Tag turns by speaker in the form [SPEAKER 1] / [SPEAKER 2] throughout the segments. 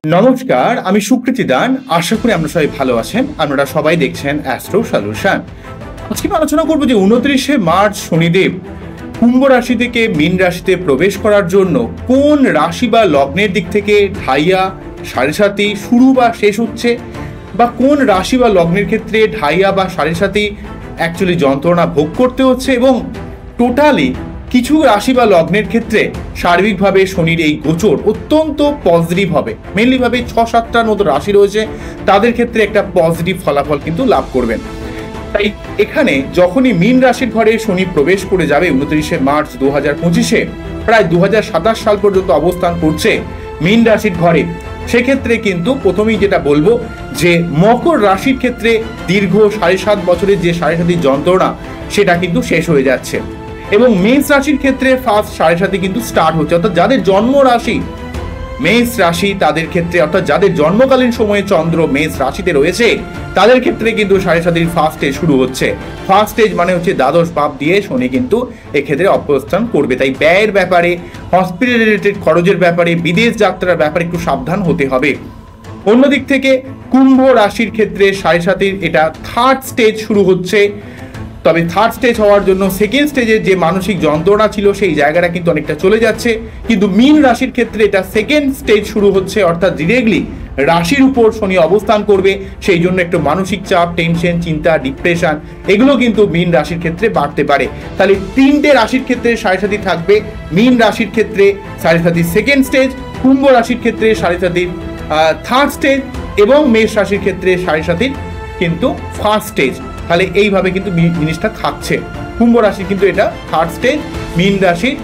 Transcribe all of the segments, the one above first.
[SPEAKER 1] নমস্কার, আমি সুকৃতি দান। আশা করি আমরা সবাই ভালো আছেন। আপনারা সবাই দেখছেন অ্যাস্ট্রো সলিউশন। আজকে আমি আলোচনা করবো যে 29শে মার্চ শনিদেব কুম্ভ রাশি থেকে মীন রাশিতে প্রবেশ করার জন্য কোন রাশি বা লগ্নের দিক থেকে ঢাইয়া সাড়ে সাতি শুরু বা শেষ হচ্ছে, বা কোন রাশি বা লগ্নের ক্ষেত্রে ঢাইয়া বা সাড়ে সাতি অ্যাকচুয়ালি যন্ত্রণা ভোগ করতে হচ্ছে, এবং টোটালি কিছু রাশি বা লগ্নের ক্ষেত্রে সার্বিকভাবে শনির এই গোচর অত্যন্ত পজিটিভ হবে। মেনলিভাবে 6-7টার মতো রাশি রয়েছে, তাদের ক্ষেত্রে একটা পজিটিভ ফলাফল কিন্তু লাভ করবেন। তাই এখানে যখনই মীন রাশির ঘরে শনি প্রবেশ করে যাবে 29শে মার্চ 2025-এ, প্রায় 2027 সাল পর্যন্ত অবস্থান করছে মীন রাশির ঘরে, সেক্ষেত্রে কিন্তু প্রথমেই যেটা বলবো যে মকর রাশির ক্ষেত্রে দীর্ঘ 7.5 বছরের যে সাড়ে সাতি যন্ত্রণা সেটা কিন্তু শেষ হয়ে যাচ্ছে, এবং মেষ রাশির ক্ষেত্রে ফার্স্ট সাড়ে সাতি কিন্তু স্টার্ট হচ্ছে। অর্থাৎ যাদের জন্ম রাশি মেষ রাশি তাদের ক্ষেত্রে, অর্থাৎ যাদের জন্মকালীন সময়ে চন্দ্র মেষ রাশিতে রয়েছে তাদের ক্ষেত্রে কিন্তু সাড়ে সাতির ফার্স্ট স্টেজ শুরু হচ্ছে। ফার্স্ট স্টেজ মানে হচ্ছে দ্বাদশ ভাব দিয়ে শনি কিন্তু এক্ষেত্রে অবস্থান করবে। তাই ব্যয়ের ব্যাপারে, হসপিটাল রিলেটেড খরচের ব্যাপারে, বিদেশ যাত্রার ব্যাপারে একটু সাবধান হতে হবে। অন্যদিক থেকে কুম্ভ রাশির ক্ষেত্রে সাড়ে সাতির এটা থার্ড স্টেজ শুরু হচ্ছে। তবে থার্ড স্টেজ হওয়ার জন্য সেকেন্ড স্টেজের যে মানসিক যন্ত্রণা ছিল সেই জায়গাটা কিন্তু অনেকটা চলে যাচ্ছে, কিন্তু মীন রাশির ক্ষেত্রে এটা সেকেন্ড স্টেজ শুরু হচ্ছে। অর্থাৎ ডিরেক্টলি রাশির উপর শনি অবস্থান করবে, সেই জন্য একটু মানসিক চাপ, টেনশন, চিন্তা, ডিপ্রেশন এগুলো কিন্তু মীন রাশির ক্ষেত্রে বাড়তে পারে। তাহলে 3টে রাশির ক্ষেত্রে সাড়ে সাতি থাকবে। মীন রাশির ক্ষেত্রে সাড়ে সাতির সেকেন্ড স্টেজ, কুম্ভ রাশির ক্ষেত্রে সাড়ে সাতির থার্ড স্টেজ, এবং মেষ রাশির ক্ষেত্রে সাড়ে সাতির কিন্তু ফার্স্ট স্টেজ। তাহলে এইভাবে কিন্তু জিনিসটা থাকছে। কুম্ভ রাশি কিন্তু এটা থার্ড স্টেজ, মীন রাশির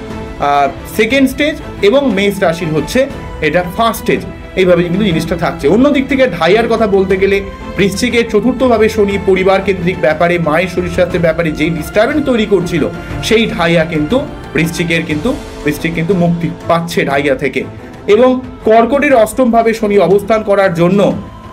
[SPEAKER 1] সেকেন্ড স্টেজ, এবং মেষ রাশির হচ্ছে এটা ফার্স্ট স্টেজ। এইভাবে কিন্তু জিনিসটা থাকছে। অন্যদিক থেকে ঢাইয়ার কথা বলতে গেলে বৃশ্চিকের চতুর্থভাবে শনি পরিবার কেন্দ্রিক ব্যাপারে, মায়ের শরীর স্বাস্থ্যের ব্যাপারে যেই ডিস্টারবেন্স তৈরি করছিল সেই ঢাইয়া কিন্তু বৃশ্চিক কিন্তু মুক্তি পাচ্ছে ঢাইয়া থেকে। এবং কর্কটের অষ্টমভাবে শনি অবস্থান করার জন্য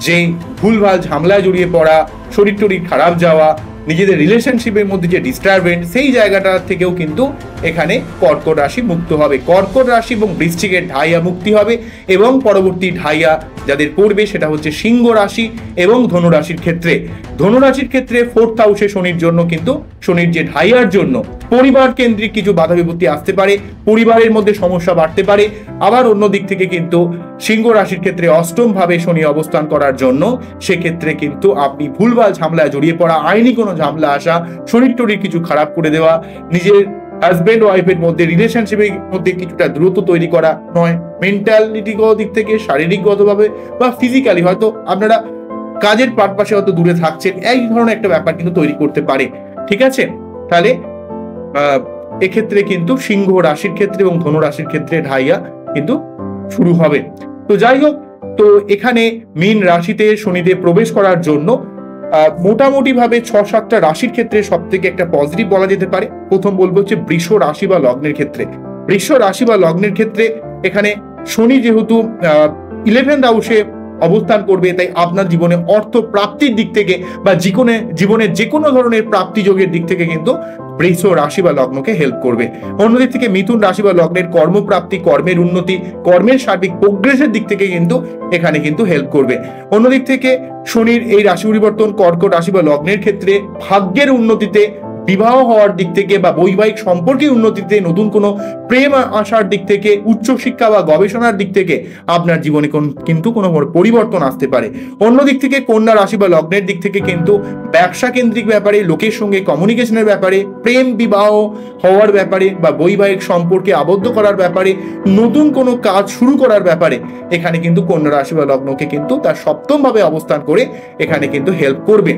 [SPEAKER 1] যে ভুলভাল ঝামেলায় জড়িয়ে পড়া, শরীর টরীর খারাপ যাওয়া, নিজেদের রিলেশনশিপের মধ্যে যে ডিস্টারবেন্স, সেই জায়গাটা থেকেও কিন্তু এখানে কর্কট রাশি মুক্ত হবে। কর্কট রাশি এবং বৃশ্চিকের ঢাইয়া মুক্তি হবে, এবং পরবর্তী ঢাইয়া যাদের পড়বে সেটা হচ্ছে সিংহ রাশি এবং ধনু রাশির ক্ষেত্রে। ধনু রাশির ক্ষেত্রে ফোর্থ হাউসে শনির জন্য কিন্তু শনির যে ঢাইয়ার জন্য পরিবার কেন্দ্রিক কিছু বাধা বিপত্তি আসতে পারে, পরিবারের মধ্যে সমস্যা বাড়তে পারে। আবার অন্য দিক থেকে কিন্তু সিংহ রাশির ক্ষেত্রে অষ্টম ভাবে শনি অবস্থান করার জন্য সেক্ষেত্রে কিন্তু আপনি ভুলভাল ঝামেলায় জড়িয়ে পড়া, আইনি কোনো ঝামেলা আসা, শরীর টরীর কিছু খারাপ করে দেওয়া, নিজের হাজব্যান্ড ওয়াইফের মধ্যে রিলেশনশিপের মধ্যে কিছুটা দূরত্ব তৈরি করা নয়, মেন্টালিটিগত দিক থেকে, শারীরিকগতভাবে বা ফিজিক্যালি হয়তো আপনারা কাজের পারপাসে হয়তো দূরে থাকছেন, এই ধরনের একটা ব্যাপার কিন্তু তৈরি করতে পারে। ঠিক আছে, তাহলে এক্ষেত্রে কিন্তু সিংহ রাশির ক্ষেত্রে এবং ধনু রাশির ক্ষেত্রে ঢাইয়া কিন্তু শুরু হবে। তো যাই হোক, তো এখানে মীন রাশিতে শনিদেব প্রবেশ করার জন্য মোটামুটি ভাবে 6-7টা রাশির ক্ষেত্রে সব থেকে একটা পজিটিভ বলা যেতে পারে। প্রথম বলবো হচ্ছে বৃষ রাশি বা লগ্নের ক্ষেত্রে। বৃষ রাশি বা লগ্নের ক্ষেত্রে এখানে শনি যেহেতু 11th হাউসে অবস্থান করবে, তাই আপনার জীবনে অর্থ প্রাপ্তির দিক থেকে বা জীবনের যে কোনো ধরনের প্রাপ্তি যোগের দিক থেকে কিন্তু বৃষ রাশি বা লগ্নকে হেল্প করবে। অন্যদিক থেকে মিথুন রাশি বা লগ্নের কর্মপ্রাপ্তি, কর্মের উন্নতি, কর্মের সার্বিক প্রোগ্রেসের দিক থেকে কিন্তু এখানে কিন্তু হেল্প করবে। অন্যদিক থেকে শনির এই রাশি পরিবর্তন কর্কট রাশি বা লগ্নের ক্ষেত্রে ভাগ্যের উন্নতিতে, বিবাহ হওয়ার দিক থেকে বা বৈবাহিক সম্পর্কের উন্নতিতে, নতুন কোনো প্রেম আসার দিক থেকে, উচ্চশিক্ষা বা গবেষণার দিক থেকে আপনার জীবনে কিন্তু কোনো পরিবর্তন আসতে পারে। অন্যদিক থেকে কন্যা রাশি বা লগ্নের দিক থেকে কিন্তু ব্যবসা কেন্দ্রিক ব্যাপারে, লোকের সঙ্গে কমিউনিকেশনের ব্যাপারে, প্রেম বিবাহ হওয়ার ব্যাপারে বা বৈবাহিক সম্পর্কে আবদ্ধ করার ব্যাপারে, নতুন কোনো কাজ শুরু করার ব্যাপারে এখানে কিন্তু কন্যা রাশি বা লগ্নকে কিন্তু তার সপ্তমভাবে অবস্থান করে এখানে কিন্তু হেল্প করবে।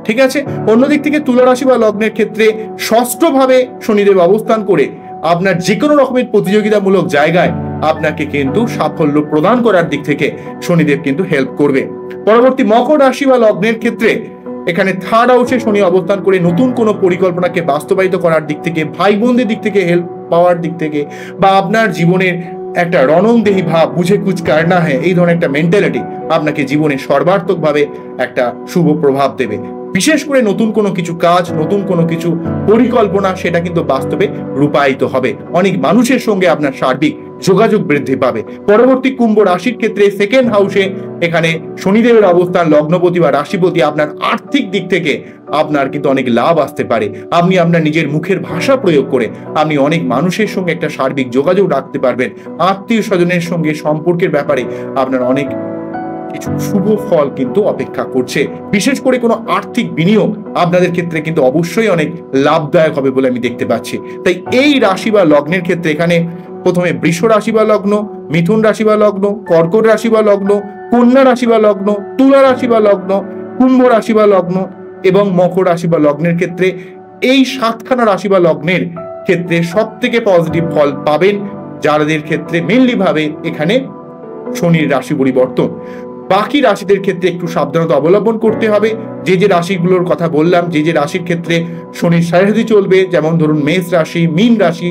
[SPEAKER 1] ঠিক আছে, অন্যদিক থেকে তুলা রাশি বা লগ্নের ক্ষেত্রে ষষ্ঠভাবে শনিদেব অবস্থান করে আপনার যে কোনো রকমের প্রতিযোগিতামূলক জায়গায় আপনাকে কিন্তু সাফল্য প্রদান করার দিক থেকে শনিদেব কিন্তু হেল্প করবে। পরবর্তী মকর রাশি বা লগ্নের ক্ষেত্রে এখানে থার্ড হাউসে শনি অবস্থান করে নতুন কোনো পরিকল্পনাকে বাস্তবায়িত করার দিক থেকে, ভাই বোনদের দিক থেকে হেল্প পাওয়ার দিক থেকে, বা আপনার জীবনের একটা রণংদেহী ভাব, বুঝে কুছ করনা হ্যায়, এই ধরনের একটা মেন্টালিটি আপনাকে জীবনে সর্বাত্মকভাবে একটা শুভ প্রভাব দেবে। বিশেষ করে নতুন কোনো কিছু কাজ, নতুন কোনো কিছু পরিকল্পনা সেটা কিন্তু বাস্তবে রূপায়িত হবে। অনেক মানুষের সঙ্গে আপনার সার্বিক যোগাযোগ বৃদ্ধি পাবে। পরবর্তী কুম্ভ রাশির ক্ষেত্রে সেকেন্ড হাউসে এখানে শনিদেবের অবস্থান লগ্নপতি বা রাশিপতি, আপনার আর্থিক দিক থেকে আপনার কিন্তু অনেক লাভ আসতে পারে। আপনি আপনার নিজের মুখের ভাষা প্রয়োগ করে আপনি অনেক মানুষের সঙ্গে একটা সার্বিক যোগাযোগ রাখতে পারবেন। আত্মীয় স্বজনের সঙ্গে সম্পর্কের ব্যাপারে আপনার অনেক কিছু শুভ ফল কিন্তু অপেক্ষা করছে। বিশেষ করে কোনো আর্থিক বিনিয়োগ আপনাদের ক্ষেত্রে কিন্তু অবশ্যই অনেক লাভদায়ক হবে বলে আমি দেখতে পাচ্ছি। তাই এই রাশি বা লগ্নের ক্ষেত্রে এখানে প্রথমে বৃষ রাশি বা লগ্ন, মিথুন রাশি বা লগ্ন, কর্কট রাশি বা লগ্ন, কন্যা রাশি বা লগ্ন, তুলা রাশি বা লগ্ন, কুম্ভ রাশি বা লগ্ন এবং মকর রাশি বা লগ্নের ক্ষেত্রে এই 7খানা রাশি বা লগ্নের ক্ষেত্রে সব থেকে পজিটিভ ফল পাবেন, যাদের ক্ষেত্রে মেনলি ভাবে এখানে শনির রাশি পরিবর্তন। বাকি রাশিদের ক্ষেত্রে একটু সাবধানতা অবলম্বন করতে হবে। যে যে রাশিগুলোর কথা বললাম, যে যে রাশির ক্ষেত্রে শনির সাড়ে চলবে, যেমন ধরুন মেষ রাশি, মীন রাশি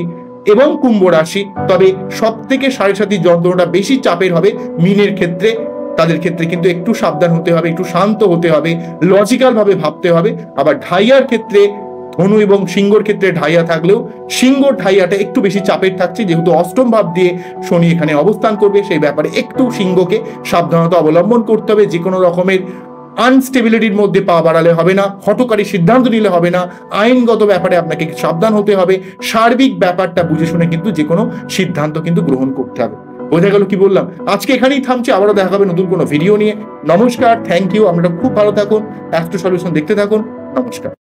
[SPEAKER 1] এবং কুম্ভ রাশি, তবে সব থেকে সাড়ে যন্ত্রণাটা বেশি চাপের হবে মীনের ক্ষেত্রে। তাদের ক্ষেত্রে কিন্তু একটু সাবধান হতে হবে, একটু শান্ত হতে হবে, লজিক্যাল ভাবে ভাবতে হবে। আবার ঢাইয়ার ক্ষেত্রে ধনু এবং সিংহর ক্ষেত্রে ঢাইয়া থাকলেও সিংহর ঢাইয়াটা একটু বেশি চাপের থাকছে, যেহেতু অষ্টম ভাব দিয়ে শনি এখানে অবস্থান করবে। সেই ব্যাপারে একটু সিংহকে সাবধানতা অবলম্বন করতে হবে। যে কোনো রকমের আনস্টেবিলিটির মধ্যে পা বাড়ালে হবে না, হঠকারী সিদ্ধান্ত নিলে হবে না, আইনগত ব্যাপারে আপনাকে সাবধান হতে হবে। সার্বিক ব্যাপারটা বুঝে শুনে কিন্তু যে কোনো সিদ্ধান্ত কিন্তু গ্রহণ করতে হবে। বোঝা গেল কি বললাম? আজকে এখানেই থামছে, আবারও দেখা হবে নতুন কোনো ভিডিও নিয়ে। নমস্কার, থ্যাংক ইউ। আপনারা খুব ভালো থাকুন, অ্যাস্ট্রো সলিউশন দেখতে থাকুন। নমস্কার।